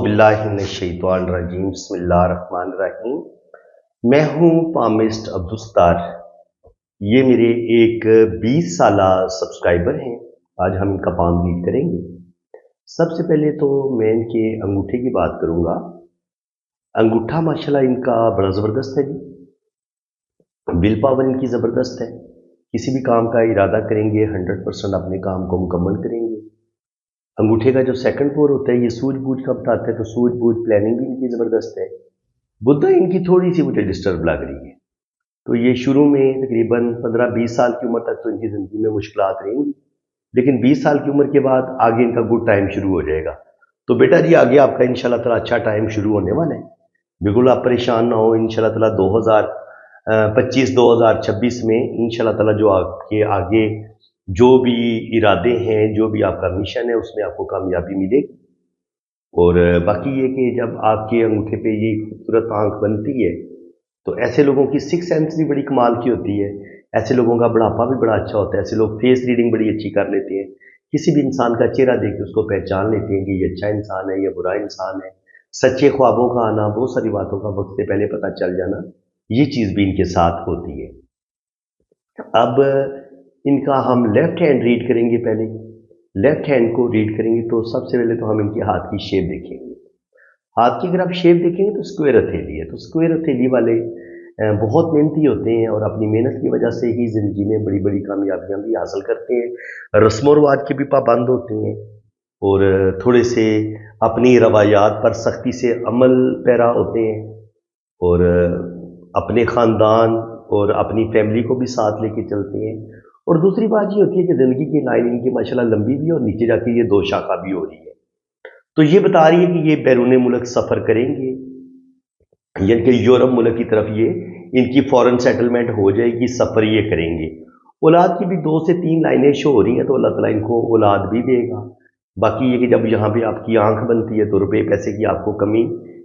बिल्लाहि मिनश्शैतानिर्रजीम बिस्मिल्लाहिर्रहमानिर्रहीम। मैं हूँ पामिस्ट अब्दुस्तार। ये मेरे एक 20 साला सब्सक्राइबर हैं। आज हम इनका पाम रीड करेंगे। सबसे पहले तो मैं इनके अंगूठे की बात करूँगा। अंगूठा माशाल्लाह इनका बड़ा ज़बरदस्त है जी। विल पावर इनकी ज़बरदस्त है। किसी भी काम का इरादा करेंगे 100% अपने काम को मुकम्मल करेंगे। अंगूठे का जो सेकंड फोर होता है ये सूझबूझ का बताता है, तो सूझबूझ प्लानिंग भी इनकी ज़बरदस्त है। बुद्धा इनकी थोड़ी सी मुझे डिस्टर्ब लग रही है। तो ये शुरू में तकरीबन 15-20 साल की उम्र तक तो इनकी ज़िंदगी में मुश्किलात रहेंगी, लेकिन 20 साल की उम्र के बाद आगे इनका गुड टाइम शुरू हो जाएगा। तो बेटा जी आगे आपका इंशाल्लाह ताला अच्छा टाइम शुरू होने वाला है। बिल्कुल आप परेशान ना हो। इंशाल्लाह ताला 2025-2026 में इंशाल्लाह ताला जो आपके आगे जो भी इरादे हैं, जो भी आपका मिशन है, उसमें आपको कामयाबी मिलेगी। और बाकी ये कि जब आपके अंगूठे पे ये खूबसूरत आंख बनती है तो ऐसे लोगों की सिक्स सेंस भी बड़ी कमाल की होती है। ऐसे लोगों का बुढ़ापा भी बड़ा अच्छा होता है। ऐसे लोग फेस रीडिंग बड़ी अच्छी कर लेते हैं। किसी भी इंसान का चेहरा देख के उसको पहचान लेते हैं कि ये अच्छा इंसान है, ये बुरा इंसान है। सच्चे ख्वाबों का आना, बहुत सारी बातों का वक्त से पहले पता चल जाना, ये चीज़ भी इनके साथ होती है। अब इनका हम लेफ्ट हैंड रीड करेंगे। पहले लेफ्ट हैंड को रीड करेंगे तो सबसे पहले तो हम इनके हाथ की शेप देखेंगे। हाथ की अगर आप शेप देखेंगे तो स्क्वायर हथेली है। तो स्क्वायर हथेली वाले बहुत मेहनती होते हैं और अपनी मेहनत की वजह से ही ज़िंदगी में बड़ी बड़ी कामयाबियां भी हासिल करते हैं। रस्म व रिवाज के भी पाबंद होते हैं और थोड़े से अपनी रवायात पर सख्ती से अमल पैरा होते हैं और अपने ख़ानदान और अपनी फैमिली को भी साथ लेके चलते हैं। और दूसरी बात ये होती है कि ज़िंदगी की लाइन इनकी माशाल्लाह लंबी भी है और नीचे जाके ये दो शाखा भी हो रही है। तो ये बता रही है कि ये बैरून मुल्क सफ़र करेंगे, यानी कि यूरोप मुल्क की तरफ ये इनकी फॉरेन सेटलमेंट हो जाएगी, सफ़र ये करेंगे। औलाद की भी 2 से 3 लाइनें शो हो रही हैं, तो अल्लाह ताला इनको औलाद भी देगा। बाकी ये कि जब यहाँ पे आपकी आंख बनती है तो रुपये पैसे की आपको कमी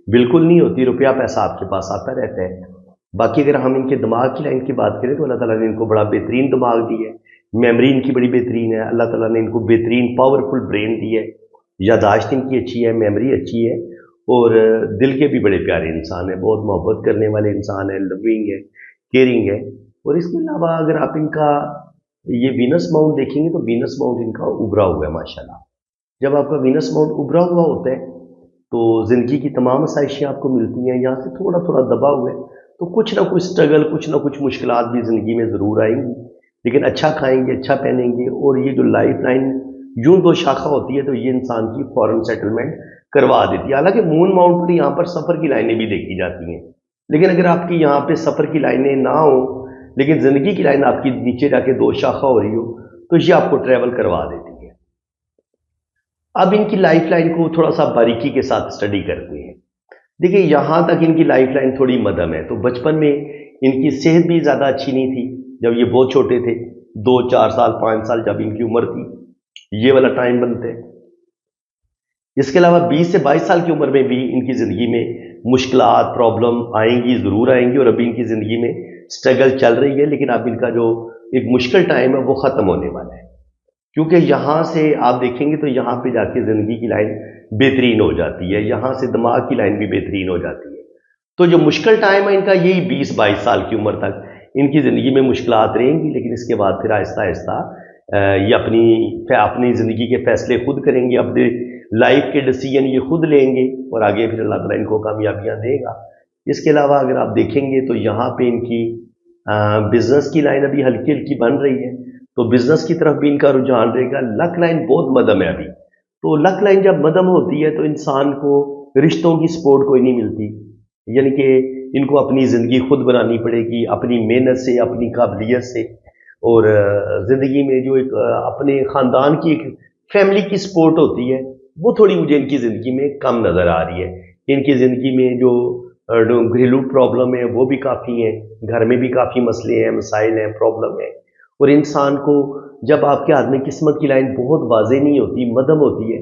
बिल्कुल नहीं होती। रुपया पैसा आपके पास आता रहता है। बाकी अगर हम इनके दिमाग की लाइन की बात करें तो अल्लाह ताला ने इनको बड़ा बेहतरीन दिमाग दिया है। मेमोरी इनकी बड़ी बेहतरीन है। अल्लाह ताला ने इनको बेहतरीन पावरफुल ब्रेन दी है। यादाश्त इनकी अच्छी है, मेमोरी अच्छी है और दिल के भी बड़े प्यारे इंसान है। बहुत मोहब्बत करने वाले इंसान है, लविंग है, केयरिंग है। और इसके अलावा अगर आप इनका ये वीनस माउंट देखेंगे तो वीनस माउंट इनका उभरा हुआ है माशाल्लाह। जब आपका वीनस माउंट उभरा हुआ होता है तो ज़िंदगी की तमाम आसाइशें आपको मिलती हैं। यहाँ से थोड़ा थोड़ा दबा हुआ है तो कुछ ना कुछ स्ट्रगल, कुछ ना कुछ मुश्किलात भी ज़िंदगी में ज़रूर आएंगी, लेकिन अच्छा खाएंगे, अच्छा पहनेंगे। और ये जो लाइफ लाइन यूं दो शाखा होती है तो ये इंसान की फॉरेन सेटलमेंट करवा देती है। हालांकि मून माउंट पर यहाँ पर सफ़र की लाइनें भी देखी जाती हैं, लेकिन अगर आपकी यहाँ पे सफ़र की लाइनें ना हो लेकिन ज़िंदगी की लाइन आपकी नीचे जाके दो शाखा हो रही हो तो ये आपको ट्रैवल करवा देती है। अब इनकी लाइफ लाइन को थोड़ा सा बारीकी के साथ स्टडी करते हैं। देखिए यहाँ तक इनकी लाइफ लाइन थोड़ी मध्यम है। तो बचपन में इनकी सेहत भी ज़्यादा अच्छी नहीं थी। जब ये बहुत छोटे थे, 2-4 साल 5 साल जब इनकी उम्र थी, ये वाला टाइम बनते हैं। इसके अलावा 20 से 22 साल की उम्र में भी इनकी ज़िंदगी में मुश्किलात, प्रॉब्लम आएंगी, ज़रूर आएंगी। और अभी इनकी ज़िंदगी में स्ट्रगल चल रही है, लेकिन अब इनका जो एक मुश्किल टाइम है वो ख़त्म होने वाला है। क्योंकि यहाँ से आप देखेंगे तो यहाँ पे जाके ज़िंदगी की लाइन बेहतरीन हो जाती है। यहाँ से दिमाग की लाइन भी बेहतरीन हो जाती है। तो जो मुश्किल टाइम है इनका यही 20-22 साल की उम्र तक इनकी ज़िंदगी में मुश्किलात रहेंगी, लेकिन इसके बाद फिर आहिस्ता आहिस्ता ये अपनी ज़िंदगी के फैसले खुद करेंगे, अपने लाइफ के डिसीजन ये खुद लेंगे और आगे फिर अल्लाह ताला इनको कामयाबियाँ देगा। इसके अलावा अगर आप देखेंगे तो यहाँ पे इनकी बिजनेस की लाइन अभी हल्की हल्की बन रही है, तो बिजनेस की तरफ भी इनका रुझान रहेगा। लक लाइन बहुत मध्यम है अभी। तो लक लाइन जब मध्यम होती है तो इंसान को रिश्तों की सपोर्ट कोई नहीं मिलती, यानी कि इनको अपनी ज़िंदगी खुद बनानी पड़ेगी, अपनी मेहनत से, अपनी काबिलियत से। और ज़िंदगी में जो एक अपने ख़ानदान की एक फैमिली की सपोर्ट होती है वो थोड़ी मुझे इनकी ज़िंदगी में कम नज़र आ रही है। इनकी ज़िंदगी में जो घरेलू प्रॉब्लम है वो भी काफ़ी हैं, घर में भी काफ़ी मसले हैं, मसाइल हैं, प्रॉब्लम है। और इंसान को जब आपके हाथ में किस्मत की लाइन बहुत वाज़ेह नहीं होती, मध्यम होती है,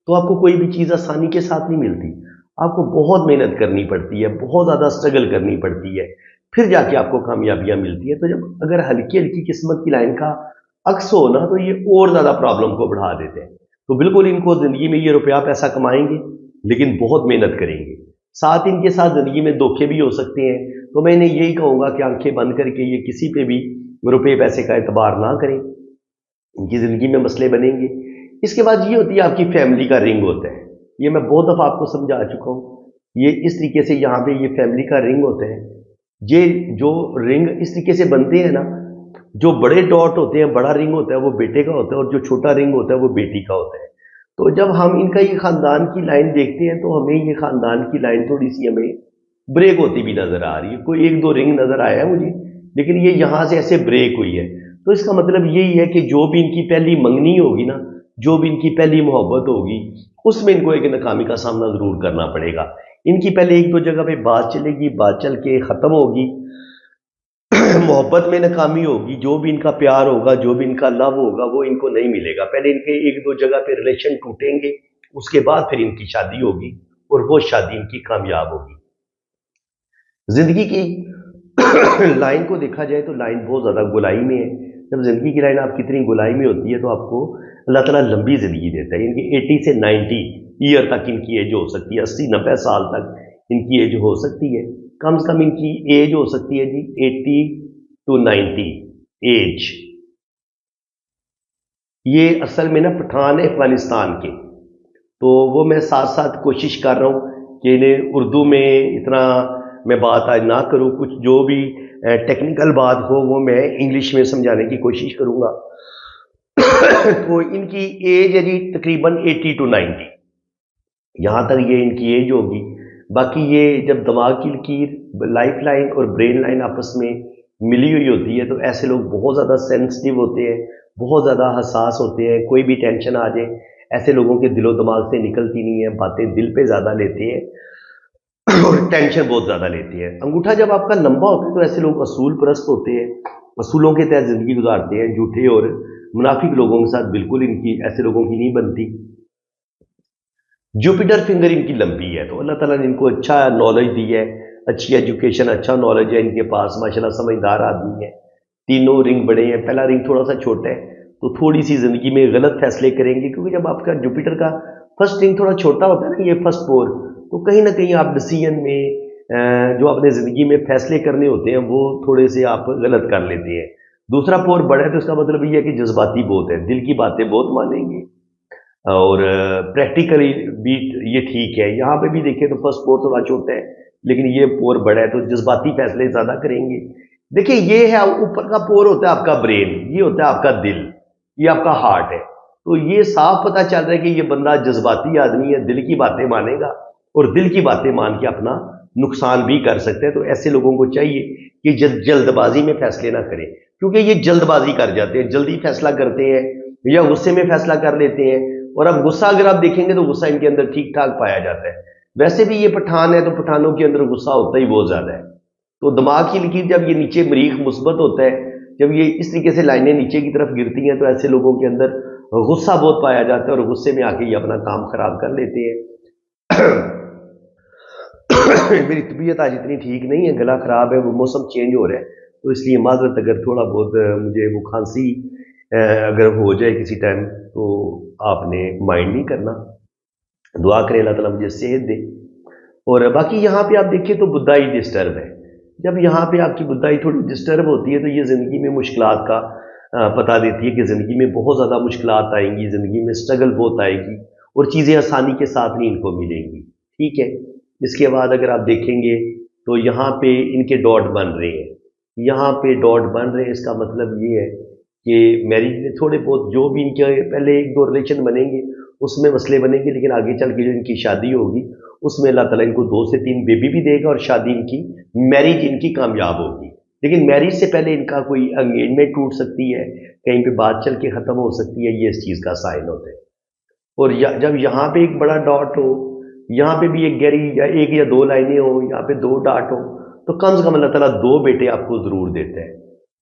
तो आपको कोई भी चीज़ आसानी के साथ नहीं मिलती। आपको बहुत मेहनत करनी पड़ती है, बहुत ज़्यादा स्ट्रगल करनी पड़ती है, फिर जाके आपको कामयाबियाँ मिलती है। तो जब अगर हल्की हल्की किस्मत की लाइन का अक्स हो ना तो ये और ज़्यादा प्रॉब्लम को बढ़ा देते हैं। तो बिल्कुल इनको ज़िंदगी में ये रुपया पैसा कमाएंगे, लेकिन बहुत मेहनत करेंगे। साथ इनके साथ ज़िंदगी में धोखे भी हो सकते हैं, तो मैं इन्हें यही कहूँगा कि आंखें बंद करके ये किसी पे भी रुपए पैसे का एतबार ना करें, इनकी ज़िंदगी में मसले बनेंगे। इसके बाद ये होती है आपकी फैमिली का रिंग होता है, ये मैं बहुत दफ़ा आपको समझा चुका हूँ। ये इस तरीके से यहाँ पे ये फैमिली का रिंग होता है। ये जो रिंग इस तरीके से बनते हैं ना, जो बड़े डॉट होते हैं, बड़ा रिंग होता है वो बेटे का होता है, और जो छोटा रिंग होता है वो बेटी का होता है। तो जब हम इनका ये ख़ानदान की लाइन देखते हैं तो हमें ये ख़ानदान की लाइन थोड़ी सी हमें ब्रेक होती भी नज़र आ रही है। कोई एक दो रिंग नज़र आया है मुझे, लेकिन ये यहाँ से ऐसे ब्रेक हुई है। तो इसका मतलब यही है कि जो भी इनकी पहली मंगनी होगी ना, जो भी इनकी पहली मोहब्बत होगी, उसमें इनको एक नाकामी का सामना ज़रूर करना पड़ेगा। इनकी पहले एक दो जगह पे बात चलेगी, बात चल के ख़त्म होगी, मोहब्बत में नाकामी होगी, जो भी इनका प्यार होगा, जो भी इनका लव होगा, वो इनको नहीं मिलेगा। पहले इनके एक दो जगह पे रिलेशन टूटेंगे, उसके बाद फिर इनकी शादी होगी, और वो शादी इनकी कामयाब होगी। जिंदगी की लाइन को देखा जाए तो लाइन बहुत ज़्यादा गुलाई में है। जब ज़िंदगी की लाइन आपकी इतनी गुलाई में होती है तो आपको अल्लाह ताला लंबी ज़िंदगी देता है। इनकी 80 से 90 ईयर तक इनकी एज हो सकती है, 80-90 साल तक इनकी एज हो सकती है। कम से कम इनकी एज हो सकती है जी 80 to 90 एज। ये असल में ना पठान है अफगानिस्तान के, तो वो मैं साथ साथ कोशिश कर रहा हूँ कि इन्हें उर्दू में इतना मैं बात आज ना करूँ, कुछ जो भी टेक्निकल बात हो वो मैं इंग्लिश में समझाने की कोशिश करूँगा। तो इनकी एज है जी तकरीबन 80 to 90, यहाँ तक ये इनकी एज होगी। बाकी ये जब दिमाग की लकीर, लाइफ लाइन और ब्रेन लाइन आपस में मिली हुई होती है तो ऐसे लोग बहुत ज़्यादा सेंसिटिव होते हैं, बहुत ज़्यादा हसास होते हैं। कोई भी टेंशन आ जाए, ऐसे लोगों के दिलो दिमाग से निकलती नहीं है, बातें दिल पे ज़्यादा लेते हैं और टेंशन बहुत ज़्यादा लेती है। अंगूठा जब आपका लंबा होता है तो ऐसे लोग असूल परस्त होते हैं, असूलों के तहत ज़िंदगी गुजारते हैं। झूठे और मुनाफिक लोगों के साथ बिल्कुल इनकी, ऐसे लोगों की नहीं बनती। जुपिटर फिंगर इनकी लंबी है, तो अल्लाह ताला ने इनको अच्छा नॉलेज दी है, अच्छी एजुकेशन, अच्छा नॉलेज है इनके पास, माशाल्लाह समझदार आदमी है। तीनों रिंग बड़े हैं, पहला रिंग थोड़ा सा छोटा है तो थोड़ी सी ज़िंदगी में गलत फैसले करेंगे, क्योंकि जब आपका जुपिटर का फर्स्ट रिंग थोड़ा छोटा होता है ना, ये फर्स्ट फोर, तो कहीं ना कहीं आप डिसीजन में जो अपने ज़िंदगी में फैसले करने होते हैं वो थोड़े से आप गलत कर लेते हैं। दूसरा पोर बड़ा है तो इसका मतलब ये है कि जज्बाती बहुत है, दिल की बातें बहुत मानेंगे, और प्रैक्टिकली भी ये ठीक है। यहाँ पे भी देखें तो फर्स्ट पोर थोड़ा छोटा है, लेकिन ये पोर बड़ा है तो जज्बाती फैसले ज़्यादा करेंगे। देखिए ये है, ऊपर का पोर होता है आपका ब्रेन, ये होता है आपका दिल, ये आपका हार्ट है। तो ये साफ पता चल रहा है कि ये बंदा जज्बाती आदमी है, दिल की बातें मानेगा और दिल की बातें मान के अपना नुकसान भी कर सकते हैं। तो ऐसे लोगों को चाहिए कि जल्दबाजी में फैसले ना करें, क्योंकि ये जल्दबाजी कर जाते हैं, जल्दी फैसला करते हैं या गुस्से में फैसला कर लेते हैं। और अब गुस्सा अगर आप देखेंगे तो गुस्सा इनके अंदर ठीक ठाक पाया जाता है। वैसे भी ये पठान है तो पठानों के अंदर गुस्सा होता ही बहुत ज्यादा है। तो दिमाग की लकीर जब ये नीचे मरीख मुस्बत होता है, जब ये इस तरीके से लाइनें नीचे की तरफ गिरती हैं तो ऐसे लोगों के अंदर गुस्सा बहुत पाया जाता है और गुस्से में आके ये अपना काम खराब कर लेते हैं। मेरी तबीयत आज इतनी ठीक नहीं है, गला खराब है, वो मौसम चेंज हो रहा है, तो इसलिए माजरत अगर थोड़ा बहुत मुझे वो खांसी अगर हो जाए किसी टाइम तो आपने माइंड नहीं करना। दुआ करें अल्लाह ताला मुझे सेहत दे। और बाकी यहाँ पे आप देखिए तो बुद्धाई डिस्टर्ब है। जब यहाँ पे आपकी बुद्धाई थोड़ी डिस्टर्ब होती है तो ये ज़िंदगी में मुश्किलात का पता देती है कि ज़िंदगी में बहुत ज़्यादा मुश्किलात आएंगी, ज़िंदगी में स्ट्रगल बहुत आएगी और चीज़ें आसानी के साथ नहीं इनको मिलेंगी। ठीक है, इसके बाद अगर आप देखेंगे तो यहाँ पे इनके डॉट बन रहे हैं, यहाँ पे डॉट बन रहे हैं। इसका मतलब ये है कि मैरिज में थोड़े बहुत जो भी इनके पहले एक दो रिलेशन बनेंगे उसमें मसले बनेंगे, लेकिन आगे चल के जो इनकी शादी होगी उसमें अल्लाह ताला इनको 2 से 3 बेबी भी देगा और शादी इनकी, मैरिज इनकी कामयाब होगी। लेकिन मैरिज से पहले इनका कोई एंगेजमेंट टूट सकती है, कहीं पे बात चल के ख़त्म हो सकती है, ये इस चीज़ का साइन होता है। और जब यहाँ पे एक बड़ा डॉट हो, यहाँ पे भी एक गहरी या एक या दो लाइनें हो, यहाँ पे 2 डॉट हो, तो कम से कम अल्लाह ताला 2 बेटे आपको ज़रूर देते हैं।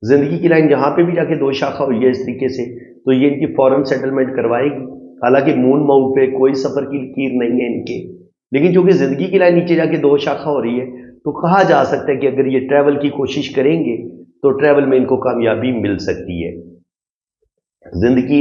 ज़िंदगी की लाइन जहाँ पे भी जाके 2 शाखा हुई है इस तरीके से, तो ये इनकी फौरन सेटलमेंट करवाएगी। हालांकि मून माउंट पे कोई सफ़र की लकीर नहीं है इनके, लेकिन चूंकि ज़िंदगी की लाइन नीचे जाके 2 शाखा हो रही है तो कहा जा सकता है कि अगर ये ट्रैवल की कोशिश करेंगे तो ट्रैवल में इनको कामयाबी मिल सकती है। ज़िंदगी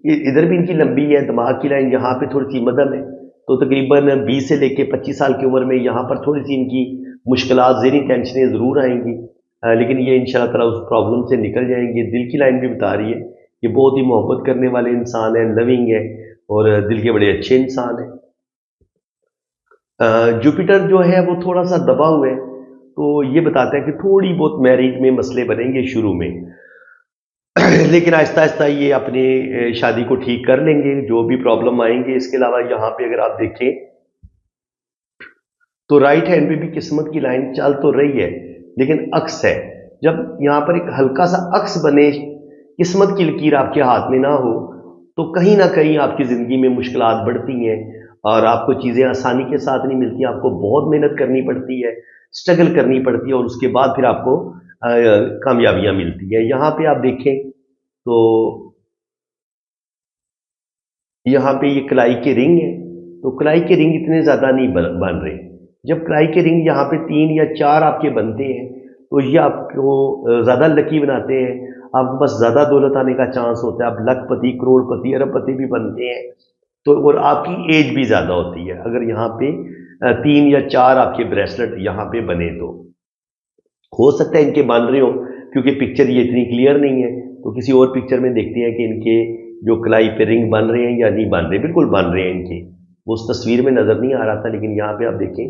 इधर भी इनकी लंबी है, दिमाग की लाइन यहाँ पे थोड़ी सी मध्यम है, تو تقریباً 20 سے لے کے 25 سال کی عمر میں یہاں پر تھوڑی سی ان کی مشکلات، ذہنی ٹینشنیں ضرور آئیں گی، لیکن یہ انشاءاللہ تعالیٰ اس پرابلم سے نکل جائیں گے۔ دل کی لائن بھی بتا رہی ہے کہ بہت ہی محبت کرنے والے انسان ہیں، لونگ ہے، اور دل کے بڑے اچھے انسان ہیں۔ جوپیٹر جو ہے وہ تھوڑا سا دبا ہوا ہے، تو یہ بتاتا ہے کہ تھوڑی بہت میرج میں مسئلے بنیں گے شروع میں، لیکن آہستہ آہستہ یہ اپنی شادی کو ٹھیک کر لیں گے، جو بھی پرابلم آئیں گے۔ اس کے علاوہ یہاں پہ اگر آپ دیکھیں تو رائٹ ہینڈ پہ بھی قسمت کی لائن چل تو رہی ہے، لیکن عکس ہے۔ جب یہاں پر ایک ہلکا سا عکس بنے، قسمت کی لکیر آپ کے ہاتھ میں نہ ہو، تو کہیں نہ کہیں آپ کی زندگی میں مشکلات بڑھتی ہیں، اور آپ کو چیزیں آسانی کے ساتھ نہیں ملتی، آپ کو بہت محنت کرنی پڑتی ہے، سٹرگل کرنی پڑتی ہے، اور اس کے بعد پھر آپ کو کامیابیاں ملتی ہیں۔ یہاں پہ آپ دیکھیں تو یہاں پہ یہ کلائی کے رنگ ہے، تو کلائی کے رنگ اتنے زیادہ نہیں بن رہے۔ جب کلائی کے رنگ یہاں پہ 3 یا 4 آپ کے بنتے ہیں تو یہ آپ کو زیادہ لکی بناتے ہیں، آپ کو بس زیادہ دولت آنے کا چانس ہوتا ہے، آپ لکھ پتی، کروڑ پتی، ارب پتی بھی بنتے ہیں، تو اور آپ کی ایج بھی زیادہ ہوتی ہے اگر یہاں پہ 3 یا 4 آپ کے بریسلٹ یہاں پہ بنے۔ تو ہو سکتا ہے ان کے بن رہے ہوں، کیونکہ پکچر یہ اتنی کلیئر نہیں ہے، تو کسی اور پکچر میں دیکھتے ہیں کہ ان کے جو کلائی پہ رنگ بن رہے ہیں یا نہیں بن رہے۔ بالکل بن رہے ہیں ان کے، وہ اس تصویر میں نظر نہیں آ رہا تھا، لیکن یہاں پہ آپ دیکھیں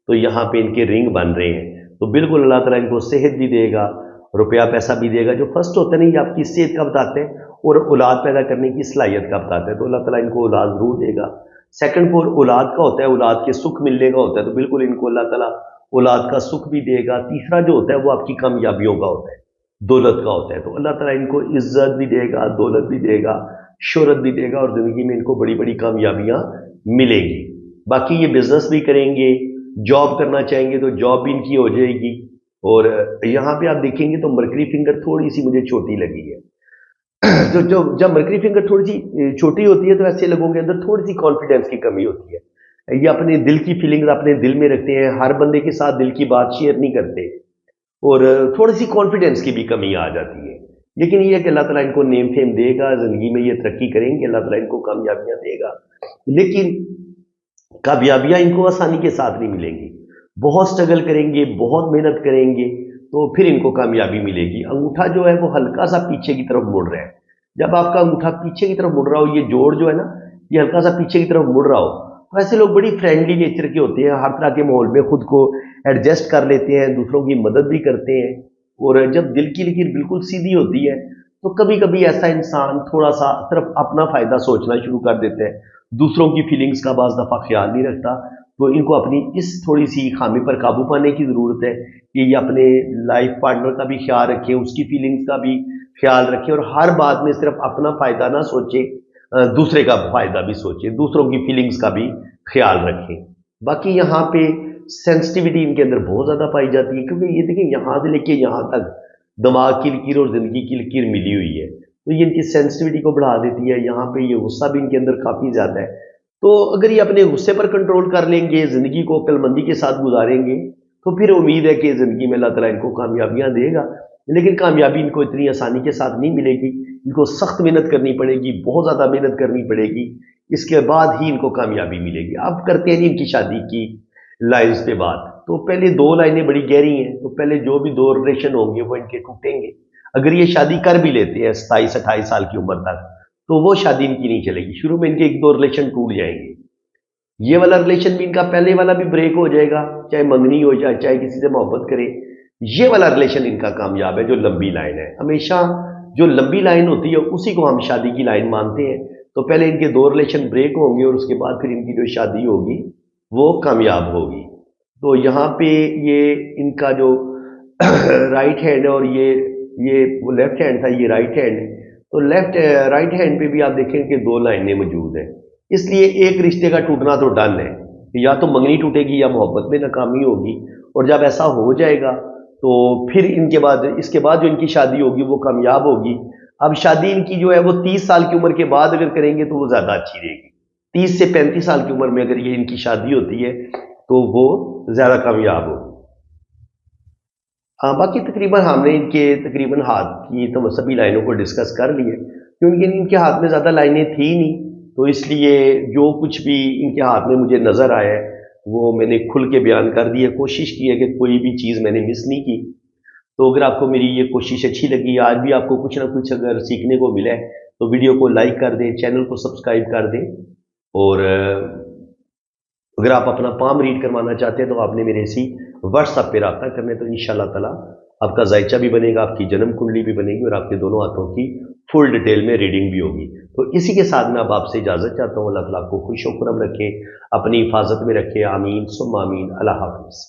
تو یہاں پہ ان کے رنگ بن رہے ہیں۔ تو بالکل اللہ تعالیٰ ان کو صحت بھی دے گا، روپیہ پیسہ بھی دے گا۔ جو فرسٹ ہوتا ہے نا، یہ آپ کی صحت کا بتاتے ہیں اور اولاد پیدا کرنے کی صلاحیت کا بتاتے ہیں، تو اللہ تعالیٰ ان کو اولاد ضرور دے گا۔ سیکنڈ فور اولاد کا ہوتا ہے، اولاد کے سکھ ملنے کا ہوتا ہے، تو بالکل ان کو اللہ تعالیٰ اولاد کا سکھ بھی دے گا۔ تیسرا جو ہوتا ہے وہ آپ کی کامیابیوں کا ہوتا ہے، دولت کا ہوتا ہے، تو اللہ تعالیٰ ان کو عزت بھی دے گا، دولت بھی دے گا، شہرت بھی دے گا، اور زندگی میں ان کو بڑی بڑی کامیابیاں ملیں گی۔ باقی یہ بزنس بھی کریں گے، جاب کرنا چاہیں گے تو جاب بھی ان کی ہو جائے گی۔ اور یہاں پہ آپ دیکھیں گے تو مرکری فنگر تھوڑی سی مجھے چھوٹی لگی ہے، تو جب مرکری فنگر تھوڑی سی چھوٹی ہوتی ہے تو ایسے لوگوں کے اندر تھوڑی سی کانفیڈینس کی کمی ہوتی ہے، یہ اپنے دل کی فیلنگز اپنے دل میں رکھتے ہیں، ہر بندے کے ساتھ دل کی بات شیئر نہیں کرتے، اور تھوڑی سی کانفیڈینس کی بھی کمی آ جاتی ہے۔ لیکن یہ ہے کہ اللہ تعالیٰ ان کو نیم فیم دے گا، زندگی میں یہ ترقی کریں گے، اللہ تعالیٰ ان کو کامیابیاں دے گا، لیکن کامیابیاں ان کو آسانی کے ساتھ نہیں ملیں گی، بہت سٹرگل کریں گے، بہت محنت کریں گے، تو پھر ان کو کامیابی ملے گی۔ انگوٹھا جو ہے وہ ہلکا سا پیچھے کی طرف مڑ رہا ہے، جب آپ کا انگوٹھا پیچھے کی طرف مڑ رہا ہو، یہ جوڑ جو ہے نا یہ ہلکا سا پیچھے کی طرف مڑ رہا ہو، تو ایسے لوگ بڑی فرینڈلی نیچر کے ہوتے ہیں، ہر طرح کے ماحول میں خود کو ایڈجسٹ کر لیتے ہیں، دوسروں کی مدد بھی کرتے ہیں، اور جب دل کی لکیر بالکل سیدھی ہوتی ہے تو کبھی کبھی ایسا انسان تھوڑا سا صرف اپنا فائدہ سوچنا شروع کر دیتا ہے، دوسروں کی فیلنگز کا بعض دفعہ خیال نہیں رکھتا۔ تو ان کو اپنی اس تھوڑی سی خامی پر قابو پانے کی ضرورت ہے کہ یہ اپنے لائف پارٹنر کا بھی خیال رکھیں، اس کی فیلنگز کا بھی خیال رکھیں، اور ہر بات میں صرف اپنا فائدہ نہ سوچیں، دوسرے کا فائدہ بھی سوچیں، دوسروں کی فیلنگز کا بھی خیال رکھیں۔ باقی یہاں پہ سینسٹیوٹی ان کے اندر بہت زیادہ پائی جاتی ہے، کیونکہ یہ دیکھیں یہاں سے لے کے یہاں تک دماغ کی لکیر اور زندگی کی لکیر ملی ہوئی ہے، تو یہ ان کی سینسٹیوٹی کو بڑھا دیتی ہے۔ یہاں پہ یہ غصہ بھی ان کے اندر کافی زیادہ ہے، تو اگر یہ اپنے غصے پر کنٹرول کر لیں گے، زندگی کو عقل مندی کے ساتھ گزاریں گے، تو پھر امید ہے کہ زندگی میں اللہ تعالیٰ ان کو کامیابیاں دے گا، لیکن کامیابی ان کو اتنی آسانی کے ساتھ نہیں ملے گی، ان کو سخت محنت کرنی پڑے گی، بہت زیادہ محنت کرنی پڑے گی، اس کے بعد ہی ان کو کامیابی ملے گی۔ اب کرتے ہیں ان کی شادی کی لائنز پہ بات، تو پہلے 2 لائنیں بڑی گہری ہیں، تو پہلے جو بھی 2 ریلیشن ہوں گے وہ ان کے ٹوٹیں گے۔ اگر یہ شادی کر بھی لیتے ہیں 27-28 سال کی عمر تک، تو وہ شادی ان کی نہیں چلے گی، شروع میں ان کے 1-2 ریلیشن ٹوٹ جائیں گے، یہ والا ریلیشن بھی ان کا پہلے والا بھی بریک ہو جائے گا، چاہے منگنی ہو جائے، چاہے کسی سے محبت کرے، یہ والا ریلیشن ان کا کامیاب ہے جو لمبی لائن ہے۔ ہمیشہ جو لمبی لائن ہوتی ہے اسی کو ہم شادی کی لائن مانتے ہیں، تو پہلے ان کے 2 ریلیشن بریک ہوں گے، اور اس کے بعد پھر ان کی جو شادی ہوگی وہ کامیاب ہوگی۔ تو یہاں پہ یہ ان کا جو رائٹ ہینڈ ہے، اور یہ وہ لیفٹ ہینڈ تھا، یہ رائٹ ہینڈ ہے، تو رائٹ ہینڈ پہ بھی آپ دیکھیں کہ 2 لائنیں موجود ہیں، اس لیے ایک رشتے کا ٹوٹنا تو ڈن ہے، یا تو منگنی ٹوٹے گی یا محبت میں ناکامی ہوگی، اور جب ایسا ہو جائے گا تو پھر ان کے بعد اس کے بعد جو ان کی شادی ہوگی وہ کامیاب ہوگی۔ اب شادی ان کی جو ہے وہ 30 سال کی عمر کے بعد اگر کریں گے تو وہ زیادہ اچھی رہے گی، 30 سے 35 سال کی عمر میں اگر یہ ان کی شادی ہوتی ہے تو وہ زیادہ کامیاب ہوگی۔ ہاں، باقی تقریباً ہم نے ان کے تقریباً ہاتھ کی تو سبھی لائنوں کو ڈسکس کر لی ہے، کیونکہ ان کے ہاتھ میں زیادہ لائنیں تھی نہیں، تو اس لیے جو کچھ بھی ان کے ہاتھ میں مجھے نظر آیا ہے وہ میں نے کھل کے بیان کر دی ہے، کوشش کی ہے کہ کوئی بھی چیز میں نے مس نہیں کی۔ تو اگر آپ کو میری یہ کوشش اچھی لگی، آج بھی آپ کو کچھ نہ کچھ اگر سیکھنے کو ملا ہے تو ویڈیو کو لائک کر دیں، چینل کو سبسکرائب کر دیں، اور اگر آپ اپنا پام ریڈ کروانا چاہتے ہیں تو آپ نے میرے اسی واٹس ایپ پہ رابطہ کرنا ہے، تو انشاءاللہ تعالیٰ آپ کا ذائچہ بھی بنے گا، آپ کی جنم کنڈلی بھی بنے گی، اور آپ کے دونوں ہاتھوں کی فل ڈیٹیل میں ریڈنگ بھی ہوگی۔ تو اسی کے ساتھ میں اب آپ سے اجازت چاہتا ہوں، اللہ تعالیٰ آپ کو خوش و خرم رکھے، اپنی حفاظت میں رکھے، آمین ثم آمین، اللہ حافظ۔